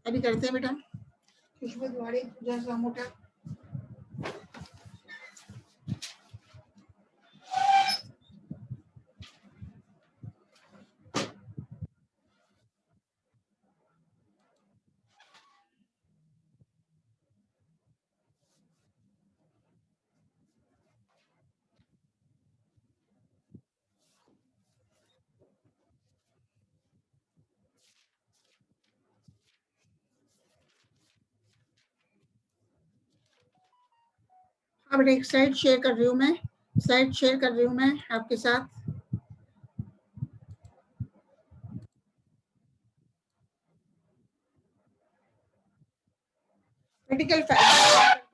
अभी करते हैं बेटा। खुशबू द्वारे जैसा मोटा अब एक स्लाइड शेयर कर रही हूँ मैं, स्लाइड शेयर कर रही हूँ मैं आपके साथ। प्रैक्टिकल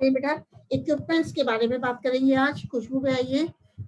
बेटा इक्विपमेंट्स के बारे में बात करेंगे आज। खुशबू पे आइए,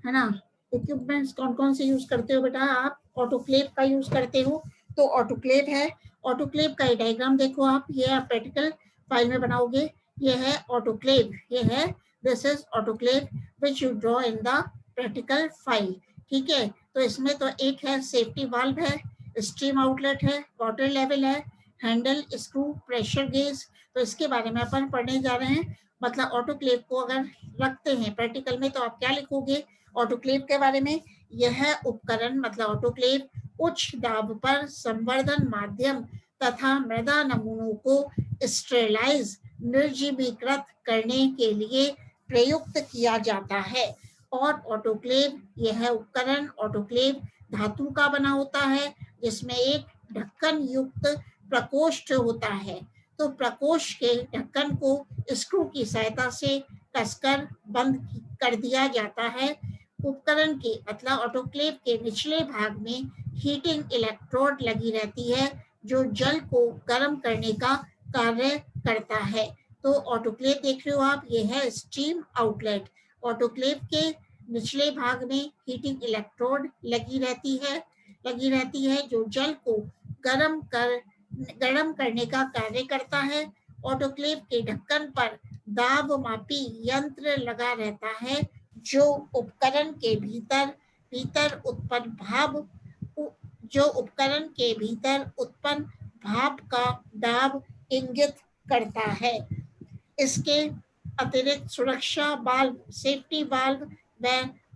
है ना। इक्विपमेंट्स कौन कौन से यूज करते हो बेटा आप? ऑटोक्लेव का यूज करते हो, तो ऑटोक्लेव है। ऑटोक्लेव का ये डायग्राम देखो आप, ये आप प्रैक्टिकल फाइल में बनाओगे। ये है ऑटोक्लेव, ये है, this is autoclave which you draw in the practical file. ठीक है, तो इसमें तो एक है सेफ्टी वाल्व है, स्ट्रीम आउटलेट है, वाटर लेवल है, हैंडल, स्क्रू, प्रेशर गेज। तो इसके बारे में अपन पढ़ने जा रहे हैं। मतलब ऑटोक्लेव को अगर रखते हैं प्रैक्टिकल में तो आप क्या लिखोगे ऑटोक्लेव के बारे में? यह उपकरण मतलब ऑटोक्लेव उच्च दाब पर संवर्धन माध्यम तथा मृदा नमूनों को स्टेरलाइज निर्जीवीकृत करने के लिए प्रयुक्त किया जाता है। और ऑटोक्लेव, यह उपकरण ऑटोक्लेव धातु का बना होता है, जिसमें एक ढक्कन युक्त प्रकोष्ठ होता है। तो प्रकोष्ठ के ढक्कन को स्क्रू की सहायता से कसकर बंद कर दिया जाता है। उपकरण के मतलब ऑटोक्लेव के निचले भाग में हीटिंग इलेक्ट्रोड लगी रहती है, जो जल को गर्म करने का कार्य करता है। तो ऑटोक्लेव देख रहे हो आप, ये है स्टीम आउटलेट। ऑटोक्लेव के निचले भाग में हीटिंग इलेक्ट्रोड लगी रहती है जो जल को गर्म करने का कार्य करता है। ऑटोक्लेव के ढक्कन पर दाब मापी यंत्र लगा रहता है, जो उपकरण के भीतर उत्पन्न भाप का दाब इंगित करता है। इसके अतिरिक्त सुरक्षा वाल्व, सेफ्टी वाल्व व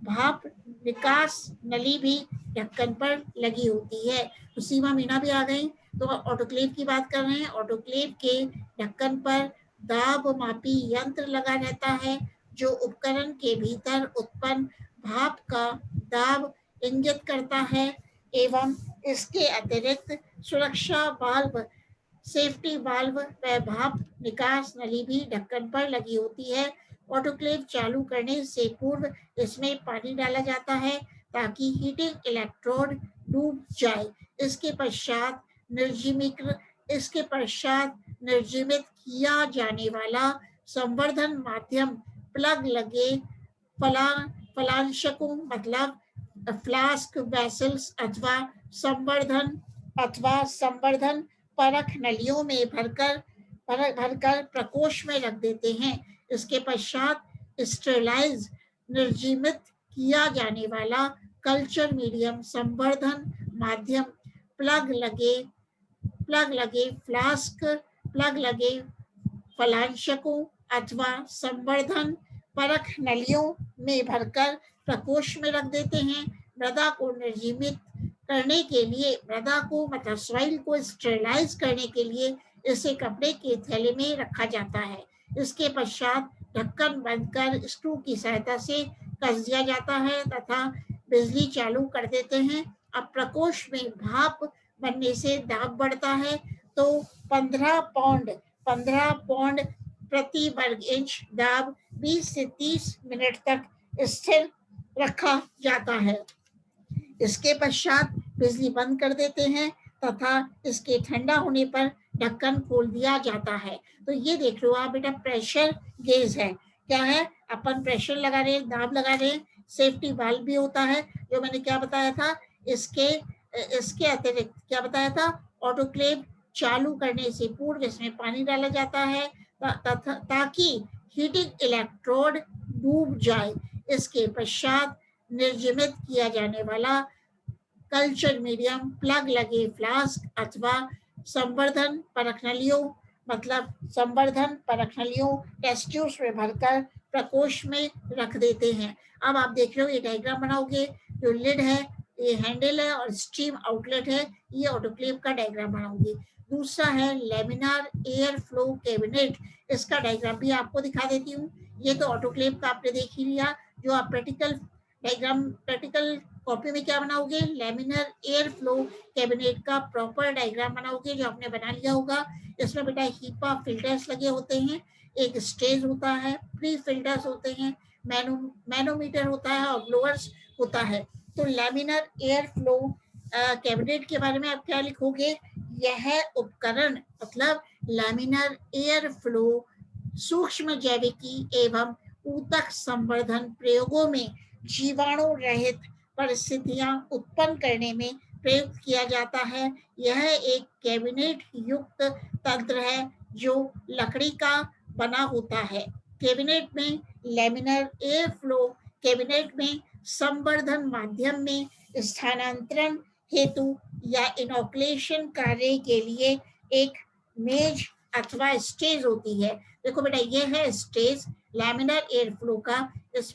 भाप निकास नली भी ढक्कन पर लगी होती है। तो सीमा मीना भी आ गई। तो ऑटोक्लेव की बात कर रहे हैं। ऑटोक्लेव के ढक्कन पर दाब मापी यंत्र लगा रहता है, जो उपकरण के भीतर उत्पन्न भाप का दाब इंगित करता है। एवं इसके अतिरिक्त सुरक्षा वाल्व, सेफ्टी वाल्व व भाप निकास नली भी ढक्कन पर लगी होती है। ऑटोक्लेव चालू करने से पूर्व इसमें पानी डाला जाता है ताकि हीटिंग इलेक्ट्रोड डूब जाए। इसके पश्चात निर्जीवित किया जाने वाला संवर्धन माध्यम प्लग लगे फलांशकों मतलब फ्लास्क, वेसल्स अथवा संवर्धन परख नलियों में भरकर प्रकोष्ठ में रख देते हैं। इसके पश्चात स्टेरलाइज निर्जीवित किया जाने वाला कल्चर मीडियम संवर्धन माध्यम प्लग लगे फलांशकों अथवा संवर्धन परख नलियों में भरकर प्रकोष्ठ में रख देते हैं। मृदा को निर्जीवित करने के लिए, मृदा को मतलब सॉइल को स्टेरलाइज करने के लिए इसे कपड़े के थैले में रखा जाता है। इसके पश्चात ढक्कन बंद कर स्क्रू की सहायता से कस दिया जाता है तथा बिजली चालू कर देते हैं। अब प्रकोष्ठ में भाप बनने से दाब बढ़ता है, तो 15 पौंड प्रति वर्ग इंच दाब 20 से 30 मिनट तक स्थिर रखा जाता है। इसके पश्चात बिजली बंद कर देते हैं तथा इसके ठंडा होने पर ढक्कन खोल दिया जाता है। तो ये देख रहे हो आप बेटा, प्रेशर गेज है। क्या है? अपन प्रेशर लगा रहे हैं, दाब लगा रहे हैं। सेफ्टी वाल्व भी होता है, जो मैंने क्या बताया था। इसके अतिरिक्त क्या बताया था? ऑटोक्लेव चालू करने से पूर्व इसमें पानी डाला जाता है ताकि हीटिंग इलेक्ट्रोड डूब जाए। इसके पश्चात निर्जीवित किया जाने वाला कल्चर मीडियम प्लग लगे फ्लास्क अथवा संवर्धन परखनलियों, मतलब संवर्धन परखनलियों टेस्ट ट्यूब्स में भरकर प्रकोष्ठ में रख देते हैं। अब आप देख रहे हो ये डायग्राम बनाओगे, जो लिड है, ये हैंडल है और स्टीम आउटलेट है, ये ऑटोक्लेव का डायग्राम बनाओगे। दूसरा है लेमिनार एयर फ्लो कैबिनेट, इसका डायग्राम भी आपको दिखा देती हूँ। ये तो ऑटोक्लेव का आपने देख ही लिया, जो आप प्रैक्टिकल डायग्राम प्रैक्टिकल कॉपी में क्या बनाओगे, लेमिनर एयर फ्लो कैबिनेट का प्रॉपर डायग्राम बनाओगे, जो आपने बना लिया होगा। इसमें बेटा हीपा फिल्टर्स लगे होते हैं, एक स्टेज होता है, प्री फिल्टर्स होते हैं, मैनोमीटर होता है और ब्लोअर्स होता है। तो लैमिनर एयर फ्लो कैबिनेट के बारे में आप क्या लिखोगे, यह उपकरण मतलब लैमिनर एयर फ्लो सूक्ष्म जैविकी एवं ऊतक संवर्धन प्रयोगों में जीवाणु रहित परिस्थितियां उत्पन्न करने में प्रयुक्त किया जाता है। यह एक कैबिनेट युक्त तंत्र है जो लकड़ी का बना होता है। कैबिनेट में लैमिनर एयर फ्लो कैबिनेट में संवर्धन माध्यम में स्थानांतरण हेतु या इनोकुलेशन कार्य के लिए एक मेज अथवा स्टेज होती है। देखो बेटा ये है स्टेज लैमिनर एयर फ्लो का। इस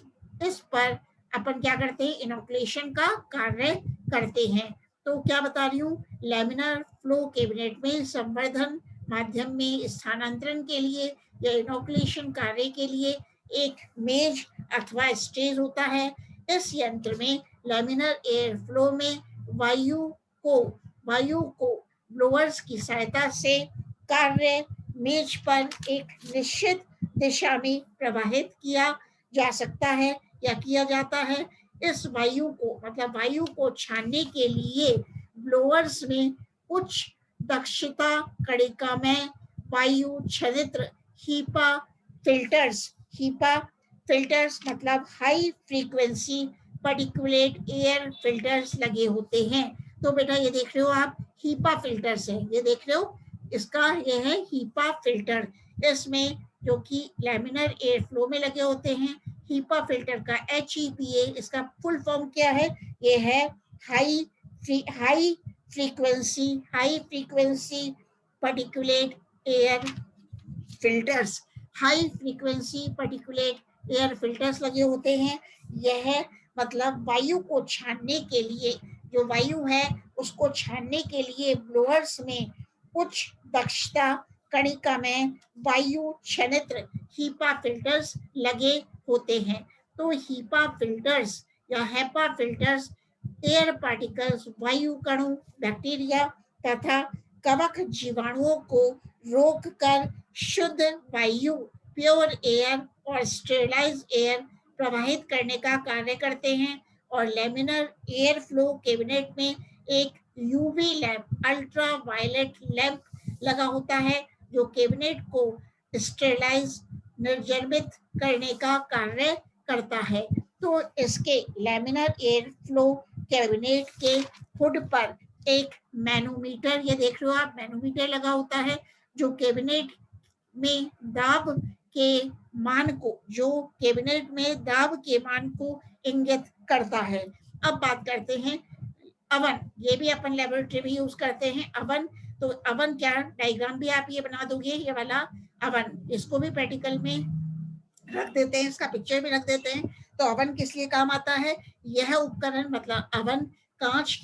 पर अपन क्या करते हैं, इनोकुलेशन का कार्य करते हैं। तो क्या बता रही हूँ, लैमिनर फ्लो कैबिनेट में संवर्धन माध्यम में स्थानांतरण के लिए या इनोकुलेशन कार्य के लिए एक मेज अथवा स्टेज होता है। इस यंत्र में लैमिनर एयर फ्लो में वायु को ब्लोअर्स की सहायता से कार्य मेज पर एक निश्चित दिशा में प्रवाहित किया जा सकता है या किया जाता है। इस वायु को मतलब वायु को छानने के लिए ब्लोअर्स में उच्च दक्षता कणिका में वायु छनित्र हीपा फिल्टर्स मतलब high frequency particulate air filters लगे होते हैं। तो बेटा ये देख रहे हो आप, हीपा फिल्टर्स है, ये देख रहे हो, इसका ये है हीपा फिल्टर। इसमें जो कि लैमिनर एयर फ्लो में लगे होते हैं। हीपा फिल्टर का HEPA इसका फुल फॉर्म क्या है, ये है high frequency particulate air filters. High frequency particulate air filters लगे होते हैं। यह मतलब वायु को छानने के लिए, जो वायु है उसको छानने के लिए ब्लोअर्स में उच्च दक्षता कणिका में वायु छनित्र हीपा फिल्टर्स लगे होते हैं। तो हीपा फिल्टर्स या हेपा फिल्टर्स एयर पार्टिकल्स वायु कणों, बैक्टीरिया तथा कवक जीवाणुओं को रोककर शुद्ध वायु प्योर एयर और स्टेरिलाइज एयर प्रवाहित करने का कार्य करते हैं। और लेमिनर एयर फ्लो कैबिनेट में एक UV lamp ultra violet lamp लगा होता है, जो कैबिनेट को स्टेरिलाइज निर्जमित करने का कार्य करता है। तो इसके लेमिनर एयर फ्लो कैबिनेट के हुड पर एक मैनोमीटर, ये देख रहे हो आप, मैनोमीटर लगा होता है, जो कैबिनेट में दाब के मान को, जो कैबिनेट में दाब के मान को इंगित करता है। अब बात करते हैं अवन, ये भी अपन लेबोरेटरी में यूज करते हैं अवन। तो अवन क्या, डायग्राम भी आप ये बना दोगे, ये वाला अवन, इसको भी प्रैक्टिकल में रख देते हैं, इसका पिक्चर भी रख देते हैं। तो अवन किस लिए काम आता है, यह उपकरण मतलब अवन कांच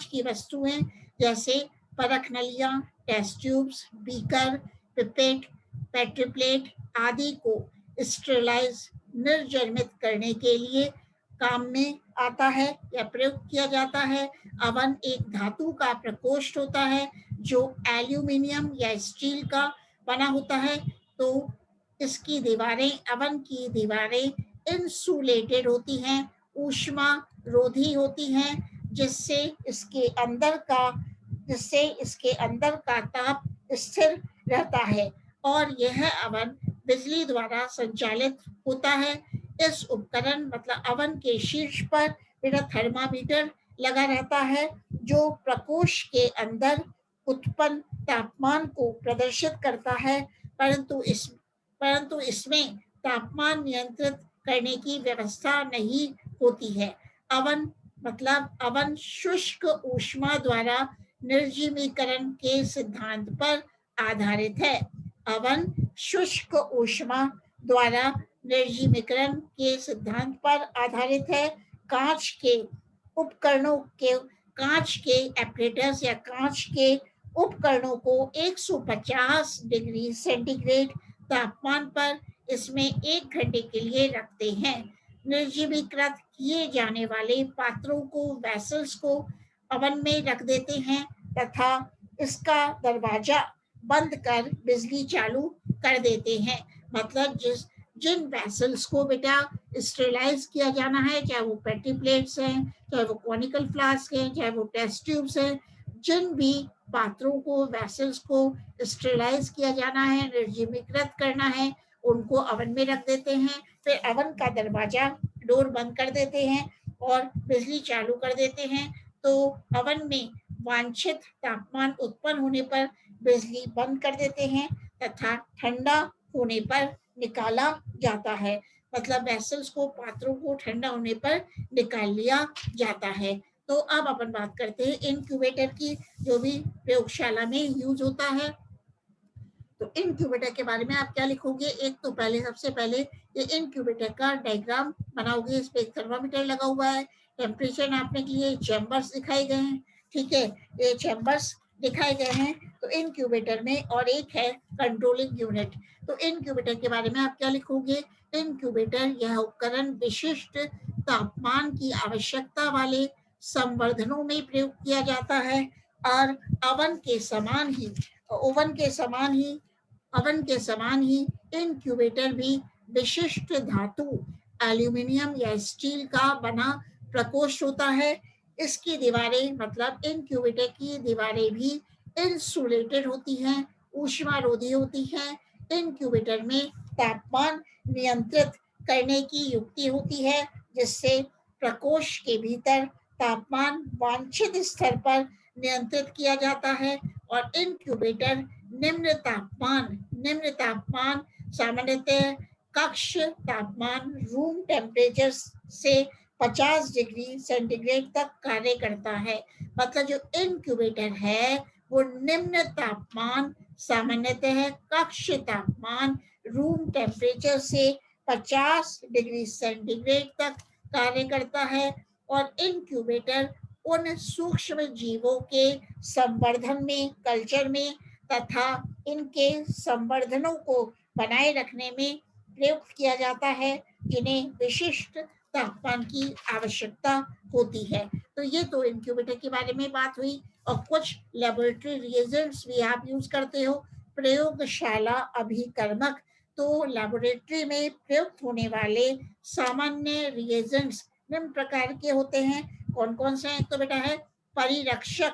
की वस्तुएं जैसे परख नलियां, test tubes, beaker, pipette, petri plate आदि को स्टेरिलाइज निर्जमित करने के लिए काम में आता है या प्रयोग किया जाता है। अवन एक धातु का प्रकोष्ठ होता है जो एल्यूमिनियम या स्टील का बना होता है। तो इसकी दीवारें, अवन की दीवारें इंसुलेटेड होती हैं, ऊष्मा रोधी होती हैं, जिससे इसके अंदर का ताप स्थिर रहता है और यह अवन बिजली द्वारा संचालित होता है। इस उपकरण मतलब अवन के शीर्ष पर मेरा थर्मामीटर लगा रहता है, जो प्रकोष्ठ के अंदर उत्पन्न तापमान को प्रदर्शित करता है, परंतु इसमें तापमान नियंत्रित करने की व्यवस्था नहीं होती है। अवन मतलब अवन शुष्क ऊष्मा द्वारा निर्जीवीकरण के सिद्धांत पर आधारित है। अवन शुष्क ऊष्मा द्वारा निर्जीवीकरण के सिद्धांत पर आधारित है। कांच के उपकरणों के कांच के एपरेटस या कांच के उपकरणों को 150 डिग्री सेंटीग्रेड तापमान पर इसमें 1 घंटे के लिए रखते हैं। निर्जीवीकृत किए जाने वाले पात्रों को वेसल्स को ओवन में रख देते हैं तथा इसका दरवाजा बंद कर बिजली चालू कर देते हैं। मतलब जिन वेसल्स को बेटा स्टेरिलाइज किया जाना है, चाहे वो पेटी प्लेट्स हैं, चाहे वो कॉनिकल फ्लास्क हैं, चाहे वो टेस्ट ट्यूब्स हैं, जिन भी पात्रों को वेसल्स को स्टेरिलाइज किया जाना है, निर्जीवीकृत करना है, उनको ओवन में रख देते हैं। फिर ओवन का दरवाजा डोर बंद कर देते हैं और बिजली चालू कर देते हैं। तो ओवन में वांछित तापमान उत्पन्न होने पर बिजली बंद कर देते हैं तथा ठंडा होने पर निकाला जाता है। मतलब वेसल्स को पात्रों को ठंडा होने पर निकाल लिया जाता है। तो अब अपन बात करते हैं इनक्यूबेटर की, जो भी प्रयोगशाला में यूज होता है। तो इनक्यूबेटर के बारे में आप क्या लिखोगे? एक तो पहले सबसे पहले ये इनक्यूबेटर का डायग्राम बनाओगे। इस पे एक थर्मामीटर लगा हुआ है, टेम्परेचर नापने के लिए चैम्बर्स दिखाए गए हैं। ठीक है, ये चैम्बर्स दिखाए गए हैं। तो इनक्यूबेटर में और एक है कंट्रोलिंग यूनिट। तो इनक्यूबेटर के बारे में आप क्या लिखोगे? इनक्यूबेटर यह उपकरण विशिष्ट तापमान की आवश्यकता वाले संवर्धनों में प्रयोग किया जाता है और ओवन के समान ही ओवन के समान ही ओवन के समान ही इनक्यूबेटर भी विशिष्ट धातु एल्यूमिनियम या स्टील का बना प्रकोष्ठ होता है। इसकी दीवारें मतलब इनक्यूबेटर की दीवारें भी इंसुलेटेड होती हैं, ऊष्मारोधी होती हैं। इनक्यूबेटर में तापमान नियंत्रित करने की युक्ति होती है, जिससे प्रकोष्ठ के भीतर तापमान वांछित स्तर पर नियंत्रित किया जाता है। और इनक्यूबेटर निम्न तापमान सामान्यतः कक्ष तापमान रूम टेम्परेचर से 50 डिग्री सेंटीग्रेड तक कार्य करता है। मतलब जो इनक्यूबेटर है वो निम्न तापमान सामान्यतः कक्ष तापमान रूम टेम्परेचर से 50 डिग्री सेंटीग्रेड तक कार्य करता है। और इनक्यूबेटर उन सूक्ष्म जीवों के संवर्धन में, कल्चर में तथा इनके संवर्धनों को बनाए रखने में प्रयुक्त किया जाता है, जिन्हें विशिष्ट तापमान की आवश्यकता होती है। तो ये तो इनक्यूबेटर के बारे में बात हुई। और कुछ लेबोरेटरी रिएजेंट्स भी आप यूज करते हो। प्रयोगशाला अभिकर्मक, तो लेबोरेटरी में प्रयुक्त होने वाले सामान्य रिएजेंट्स निम्न प्रकार के होते हैं। कौन कौन से हैं? तो बेटा है परिरक्षक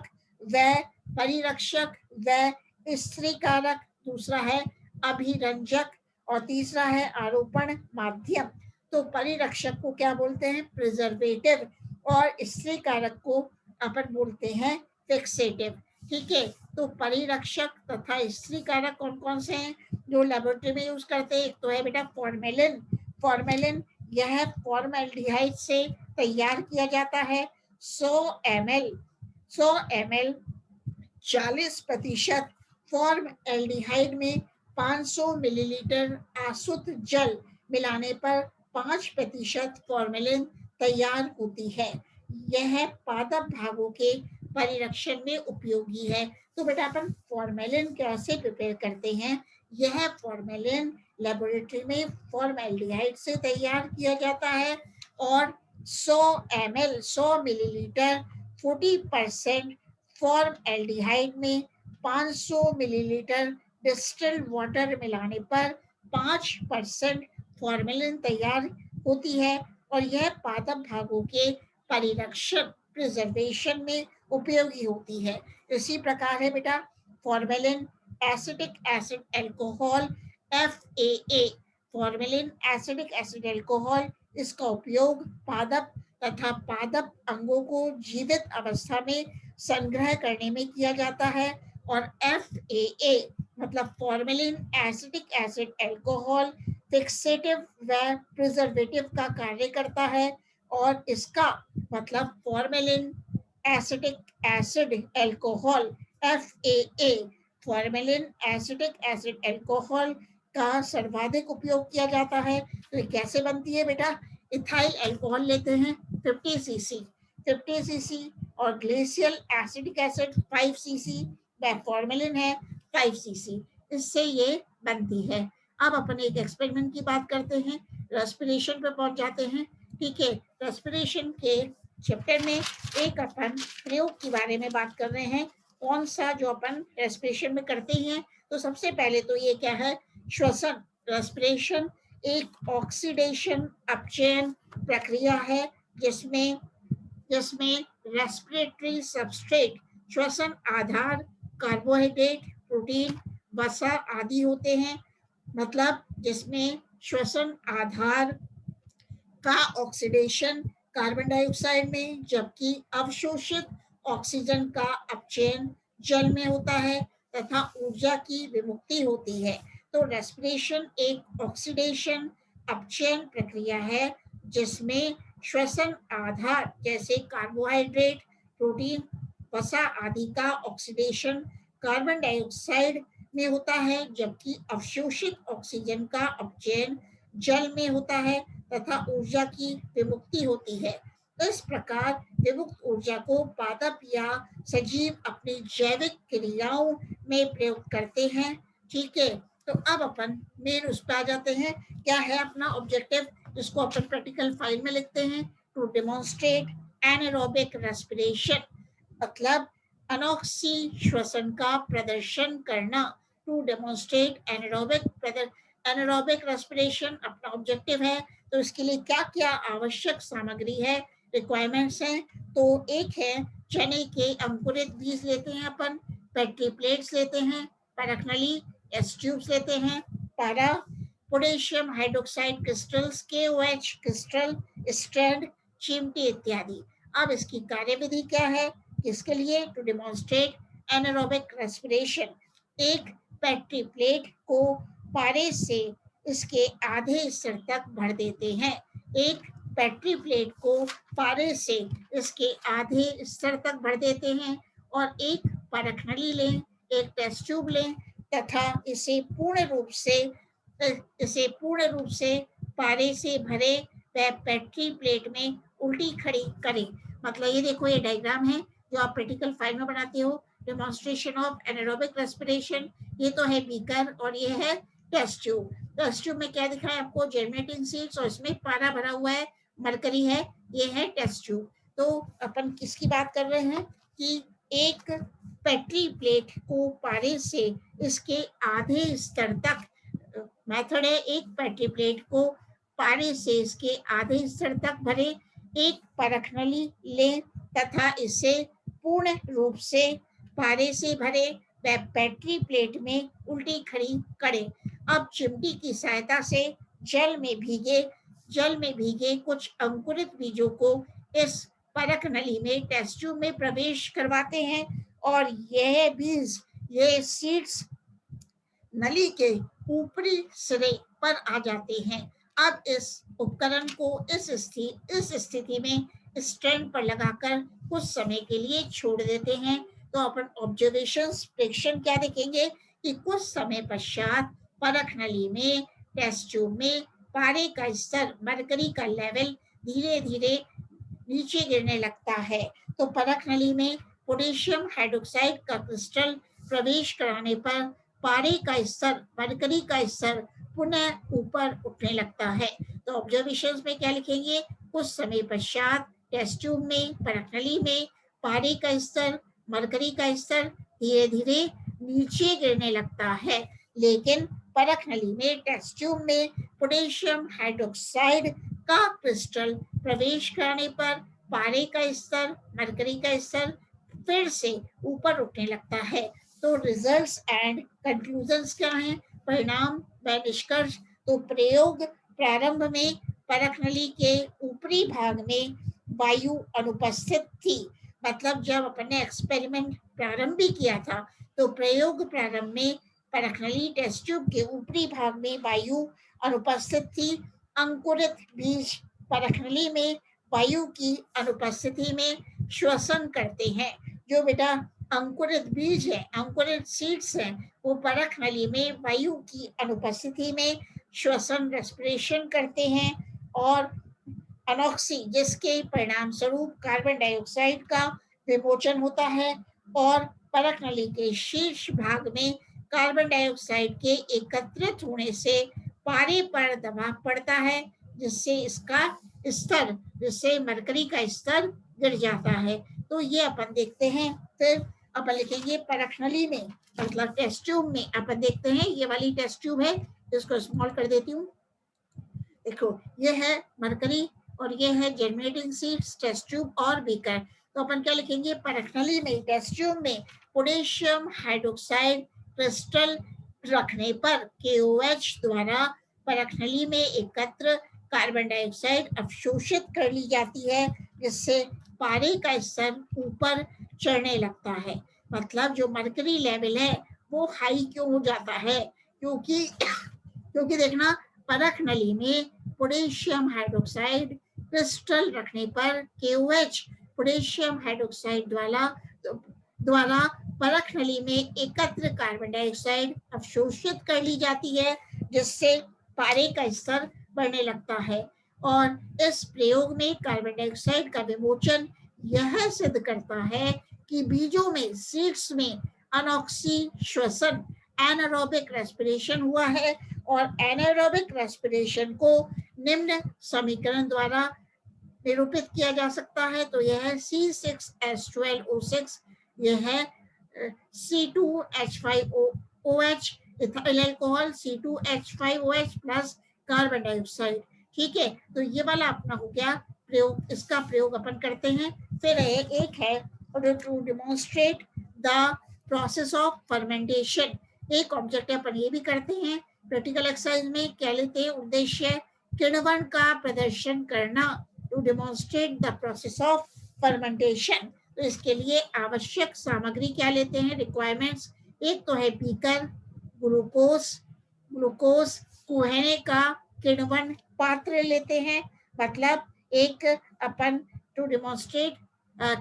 व स्त्रीकारक, दूसरा है अभिरंजक और तीसरा है आरोपण माध्यम। तो परिरक्षक को क्या बोलते हैं? प्रिजर्वेटिव। और स्त्रीकारक को अपन बोलते हैं फिक्सेटिव। ठीक है, तो परिरक्षक तथा स्त्रीकारक कौन कौन से हैं जो लेबोरेटरी में यूज करते हैं? एक तो है बेटा फॉर्मेलिन। यह फॉर्मेल्डिहाइड से तैयार किया जाता है। 100 ml 40% फॉर्म एल्डिहाइड में 500 मिलीलीटर आसुत जल मिलाने पर 5% फॉर्मेलिन तैयार होती है। यह पादप भागों के परिरक्षण में उपयोगी है। तो बेटा अपन फॉर्मेलिन कैसे प्रिपेयर करते हैं? यह फॉर्मेलिन लेबोरेटरी में फॉर्मेल्डिहाइड से तैयार किया जाता है और 100 मिलीलीटर 40% फॉर्म एल्डिहाइड में 500 मिलीलीटर डिस्टिल्ड वाटर मिलाने पर 5% फॉर्मेलिन तैयार होती है और यह पादप भागों के परिरक्षण प्रिजर्वेशन में उपयोगी होती है। इसी प्रकार है बेटा formalin acetic acid alcohol FAA, formalin acidic acid alcohol. इसका उपयोग पादप तथा पादप अंगों को जीवित अवस्था में संग्रह करने में किया जाता है। और FAA मतलब formalin acetic acid alcohol fixative व प्रिजर्वेटिव का कार्य करता है। और इसका मतलब formalin acetic acid alcohol FAA, formalin acetic acid alcohol का सर्वाधिक उपयोग किया जाता है। तो ये कैसे बनती है बेटा? इथाइल अल्कोहल लेते हैं 50 सीसी और glacial acetic acid 5 CC, formalin है 5 सीसी, इससे ये बनती है। अब अपन एक एक्सपेरिमेंट की बात करते हैं, रेस्पिरेशन पे पहुंच जाते हैं। ठीक है, रेस्पिरेशन के चैप्टर में एक अपन प्रयोग के बारे में बात कर रहे हैं, कौन सा जो अपन रेस्पिरेशन में करते हैं। तो सबसे पहले तो ये क्या है? श्वसन। रेस्पिरेशन एक ऑक्सीडेशन अपचयन प्रक्रिया है जिसमें जिसमें रेस्पिरेटरी सबस्ट्रेट, श्वसन आधार, कार्बोहाइड्रेट, प्रोटीन, वसा आदि होते हैं। मतलब जिसमें श्वसन आधार का ऑक्सीडेशन कार्बन डाइऑक्साइड में, जबकि अवशोषित ऑक्सीजन का अपचयन जल में होता है तथा ऊर्जा की विमुक्ति होती है। तो रेस्पिरेशन एक ऑक्सीडेशन अपचयन प्रक्रिया है जिसमें श्वसन आधार जैसे कार्बोहाइड्रेट, प्रोटीन, वसा आदि का ऑक्सीडेशन कार्बन डाइऑक्साइड में होता है, जबकि अवशोषित ऑक्सीजन का अपचयन जल में होता है तथा ऊर्जा की विमुक्ति होती है। इस प्रकार विमुक्त ऊर्जा को पादप या सजीव अपनी जैविक क्रियाओं में प्रयोग करते हैं। ठीक है, तो अब अपन मेन उस पर आ जाते हैं। क्या है अपना ऑब्जेक्टिव, जिसको अपन प्रैक्टिकल फाइल में लिखते हैं? टू डेमोन्स्ट्रेट एनारोबिक रेस्पिरेशन, मतलब अनोक्सी श्वसन का प्रदर्शन करना। टू डेमोन्स्ट्रेट एनारोबिक रेस्पिरेशन अपना ऑब्जेक्टिव है। तो इसके लिए क्या क्या आवश्यक सामग्री है, रिक्वायरमेंट्स हैं? तो एक है चने के अंकुरित बीज लेते हैं अपन, पेट्री प्लेट्स लेते हैं, पैराक्नली एस ट्यूब्स लेते हैं, पारा, potassium hydroxide crystals KOH crystal, strand, चिमटी इत्यादि। अब इसकी कार्यविधि क्या है? किसके लिए? To demonstrate anaerobic respiration. एक पेट्री प्लेट को पारे से इसके आधे स्तर तक भर देते हैं। एक पेट्री प्लेट को पारे से इसके आधे स्तर तक भर देते हैं और एक परखनली लें, एक टेस्ट ट्यूब लें तथा इसे पूर्ण रूप से पारे से भरे वह पेट्री प्लेट में उल्टी खड़ी करें। मतलब ये देखो, ये डायग्राम है जो आप प्रैक्टिकल फाइल में बनाते हो, डेमोन्स्ट्रेशन ऑफ एनारोबिक रेस्पिरेशन। ये तो है बीकर और ये है टेस्ट ट्यूब। टेस्ट ट्यूब में क्या दिखा है आपको? जर्मिनेटिंग सीड्स और इसमें पारा भरा हुआ है, मरकरी है, ये है टेस्ट ट्यूब। तो अपन किसकी बात कर रहे हैं कि एक पेट्री प्लेट को पारे से इसके आधे स्तर तक, मेथड है एक पेट्री प्लेट को पारे से इसके आधे स्तर तक भरे, एक परखनली लें तथा इसे पूर्ण रूप से पारे से भरे व पेट्री प्लेट में उल्टी खड़ी करें। अब चिमटी की सहायता से जल में भीगे कुछ अंकुरित बीजों को इस परख नली में टेस्ट ट्यूब में प्रवेश करवाते हैं और यह बीज, ये सीड्स नली के ऊपरी सिरे पर आ जाते हैं। अब इस उपकरण को इस स्थिति में स्टैंड पर लगाकर कुछ समय के लिए छोड़ देते हैं। तो अपन ऑब्जर्वेशंस प्रेडिक्शन क्या देखेंगे कि कुछ समय पश्चात परख नली में टेस्ट ट्यूब में पारे का स्तर, मरकरी का लेवल धीरे धीरे नीचे गिरने लगता है। तो परख नली में पोटेशियम हाइड्रोक्साइड का क्रिस्टल प्रवेश कराने पर पारे का स्तर, मरकरी का स्तर पुनः ऊपर उठने लगता है। तो ऑब्जर्वेशंस में क्या लिखेंगे? कुछ समय पश्चात टेस्ट ट्यूब में, परख नली में पारे का स्तर, मरकरी का स्तर धीरे धीरे नीचे गिरने लगता है, लेकिन परख नली में, टेस्ट ट्यूब में पोटेशियम हाइड्रोक्साइड का क्रिस्टल प्रवेश करने पर पारे का स्तर, मरकरी का स्तर फिर से ऊपर उठने लगता है। तो रिजल्ट्स एंड कंक्लूजन्स क्या हैं? परिणाम व निष्कर्ष। तो प्रयोग प्रारंभ में परख नली के ऊपरी भाग में वायु अनुपस्थित थी। मतलब जब अपन ने एक्सपेरिमेंट प्रारंभ भी किया था तो प्रयोग प्रारंभ में परख नली टेस्ट ट्यूब के ऊपरी भाग में वायु अनुपस्थित थी। अंकुरित बीज परख नली में वायु की अनुपस्थिति में श्वसन करते हैं। जो बेटा अंकुरित बीज है, अंकुरित सीड्स हैं, वो परख नली में वायु की अनुपस्थिति में श्वसन रेस्पिरेशन करते हैं और अनॉक्सी, जिसके परिणाम स्वरूप कार्बन डाइऑक्साइड का विमोचन होता है और परख नली के शीर्ष भाग में कार्बन डाइऑक्साइड के एकत्रित होने से पारे पर दबाव पड़ता है, जिससे इसका स्तर, जिससे मरकरी का स्तर गिर जाता है। तो ये अपन देखते हैं। फिर अपन लिखेंगे परख नली में, मतलब टेस्ट ट्यूब में अपन देखते हैं। ये वाली टेस्ट ट्यूब है, इसको स्मॉल कर देती हूँ। देखो ये है मरकरी और ये है जर्मिनेटिंग सीड्स, टेस्ट ट्यूब और बीकर। तो अपन क्या लिखेंगे, परख नली में, टेस्ट ट्यूब में पोटेशियम हाइड्रोक्साइड क्रिस्टल रखने पर KOH द्वारा परख नली में एकत्र कार्बन डाइऑक्साइड अवशोषित कर ली जाती है, जिससे पारे का स्तर ऊपर चढ़ने लगता है। मतलब जो मरकरी लेवल है वो हाई क्यों हो जाता है, क्योंकि देखना परख नली में पोटेशियम हाइड्रोक्साइड क्रिस्टल रखने पर KOH पोटेशियम हाइड्रोक्साइड द्वारा परख नली में एकत्र कार्बन डाइऑक्साइड अवशोषित कर ली जाती है, जिससे पारे का स्तर बढ़ने लगता है। और इस प्रयोग में कार्बन डाइऑक्साइड का विमोचन यह सिद्ध करता है कि बीजों में, सीड्स में अनॉक्सी श्वसन, एनारोबिक रेस्पिरेशन हुआ है और एनारोबिक रेस्पिरेशन को निम्न समीकरण द्वारा निरूपित किया जा सकता है। तो यह है C6H12O6, यह है C2H5OH ethyl alcohol, C2H5OH plus carbon dioxide. ठीक है, तो ये वाला अपना हो गया प्रयोग, इसका प्रयोग अपन करते हैं। फिर एक है to demonstrate the process of fermentation, एक ऑब्जेक्ट है, अपन ये भी करते हैं। प्रैक्टिकल एक्सरसाइज में क्या लेते हैं, उद्देश्य किण्वन का प्रदर्शन करना, to demonstrate the process of fermentation. तो इसके लिए आवश्यक सामग्री क्या लेते हैं, रिक्वायरमेंट्स। एक तो है बीकर, ग्लूकोज कुहने का किण्वन पात्र लेते हैं, मतलब एक अपन टू डेमोन्स्ट्रेट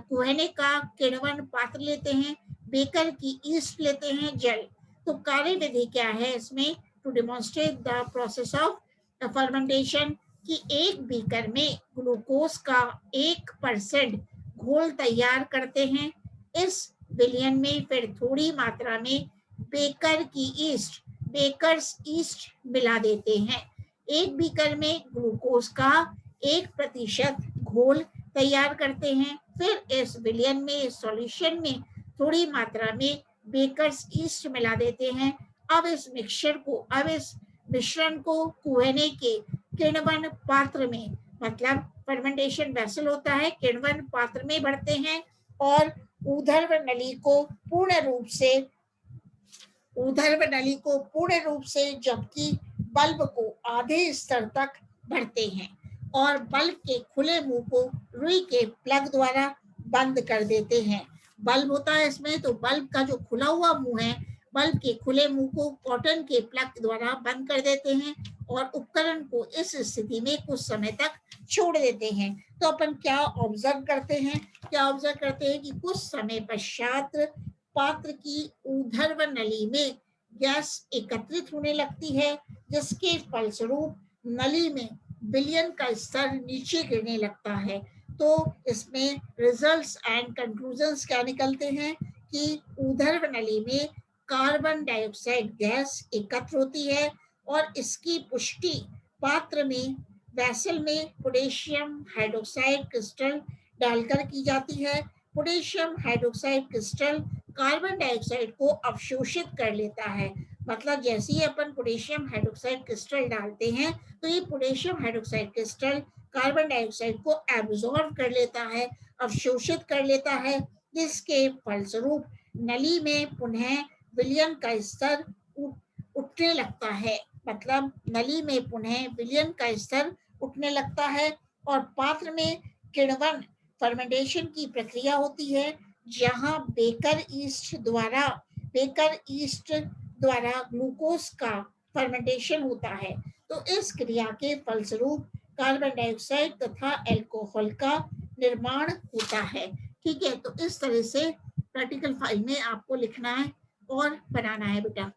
कुहने का किण्वन पात्र लेते हैं, बेकर की ईस्ट लेते हैं, जल। तो कार्यविधि क्या है इसमें, to demonstrate the process of fermentation, कि एक बीकर में ग्लूकोज का 1% घोल तैयार करते हैं। इस विलयन में फिर थोड़ी मात्रा में बेकर की ईस्ट, बेकर्स ईस्ट मिला देते हैं। एक बीकर में ग्लूकोज का 1% घोल तैयार करते हैं। फिर इस विलयन में, इस सॉल्यूशन में थोड़ी मात्रा में बेकर्स ईस्ट मिला देते हैं। अब इस मिश्रण को कुहने के किण्वन पात्र में, मतलब फर्मेंटेशन वेसल होता है, किण्वन पात्र में भरते हैं और ऊर्ध्व नली को पूर्ण रूप से जबकि बल्ब को आधे स्तर तक भरते हैं और बल्ब के खुले मुंह को रुई के प्लग द्वारा बंद कर देते हैं। बल्ब होता है इसमें, तो बल्ब का जो खुला हुआ मुंह है, बल्ब के खुले मुंह को कॉटन के प्लग द्वारा बंद कर देते हैं और उपकरण को इस स्थिति में कुछ समय तक छोड़ देते हैं। तो अपन क्या ऑब्जर्व करते हैं, कि कुछ समय पश्चात पात्र की ऊर्ध्व नली में गैस एकत्रित होने लगती है, जिसके फलस्वरूप नली में विलयन का स्तर नीचे गिरने लगता है। तो इसमें रिजल्ट्स एंड कंक्लूजन्स क्या निकलते हैं, कि ऊर्ध्व नली में कार्बन डाइऑक्साइड गैस एकत्र होती है और इसकी पुष्टि पात्र में, वेसल में पोटेशियम हाइड्रोक्साइड क्रिस्टल डालकर की जाती है। Potassium hydroxide crystal carbon dioxide को अवशोषित कर लेता है। मतलब जैसे ही अपन पोटेशियम हाइड्रोक्साइड क्रिस्टल डालते हैं, तो ये potassium hydroxide crystal carbon dioxide को एब्जॉर्ब कर लेता है, अवशोषित कर लेता है, जिसके फलस्वरूप नली में पुनः विलयन का स्तर उठने लगता है। मतलब नली में पुनः विलयन का स्तर उठने लगता है और पात्र में किण्वन, फर्मेंटेशन की प्रक्रिया होती है, जहां बेकर ईस्ट द्वारा ग्लूकोज का फर्मेंटेशन होता है। तो इस क्रिया के फलस्वरूप कार्बन डाइऑक्साइड तथा अल्कोहल का निर्माण होता है। ठीक है, तो इस तरह से प्रैक्टिकल फाइल में आपको लिखना है और बनाना है बेटा।